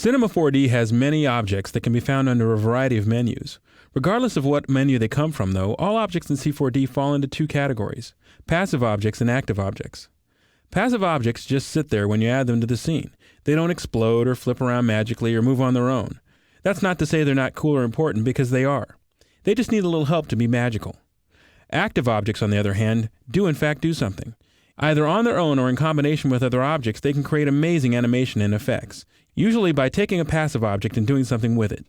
Cinema 4D has many objects that can be found under a variety of menus. Regardless of what menu they come from, though, all objects in C4D fall into two categories: passive objects and active objects. Passive objects just sit there when you add them to the scene. They don't explode or flip around magically or move on their own. That's not to say they're not cool or important, because they are. They just need a little help to be magical. Active objects, on the other hand, do in fact do something. Either on their own or in combination with other objects, they can create amazing animation and effects, usually by taking a passive object and doing something with it.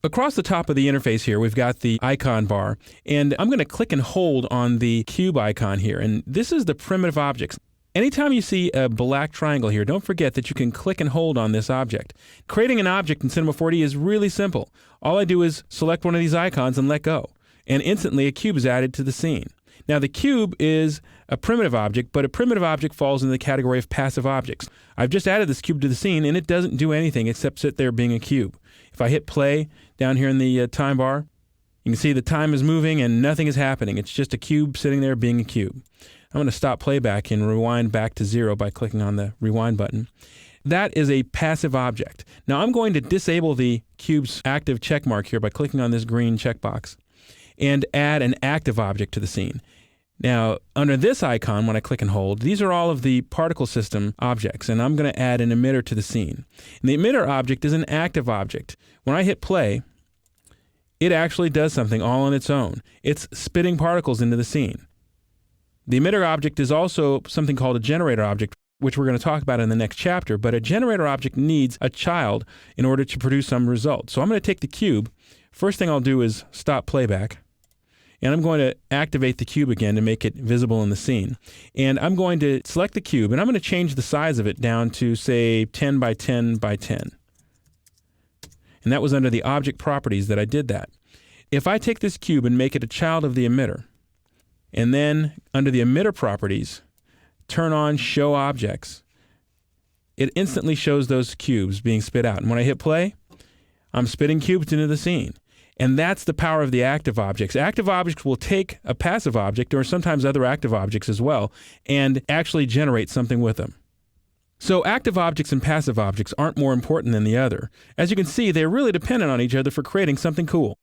Across the top of the interface here, we've got the icon bar, and I'm going to click and hold on the cube icon here, and this is the primitive objects. Anytime you see a black triangle here, don't forget that you can click and hold on this object. Creating an object in Cinema 4D is really simple. All I do is select one of these icons and let go, and instantly a cube is added to the scene. Now, the cube is a primitive object, but a primitive object falls in the category of passive objects. I've just added this cube to the scene, and it doesn't do anything except sit there being a cube. If I hit play down here in the time bar, you can see the time is moving and nothing is happening. It's just a cube sitting there being a cube. I'm going to stop playback and rewind back to 0 by clicking on the rewind button. That is a passive object. Now, I'm going to disable the cube's active check mark here by clicking on this green checkbox and add an active object to the scene. Now, under this icon, when I click and hold, these are all of the particle system objects, and I'm going to add an emitter to the scene. And the emitter object is an active object. When I hit play, it actually does something all on its own. It's spitting particles into the scene. The emitter object is also something called a generator object, which we're going to talk about in the next chapter, but a generator object needs a child in order to produce some result. So I'm going to take the cube. First thing I'll do is stop playback. And I'm going to activate the cube again to make it visible in the scene. And I'm going to select the cube, and I'm going to change the size of it down to, say, 10 by 10 by 10. And that was under the object properties that I did that. If I take this cube and make it a child of the emitter, and then under the emitter properties, turn on show objects, it instantly shows those cubes being spit out. And when I hit play, I'm spitting cubes into the scene. And that's the power of the active objects. Active objects will take a passive object, or sometimes other active objects as well, and actually generate something with them. So active objects and passive objects aren't more important than the other. As you can see, they're really dependent on each other for creating something cool.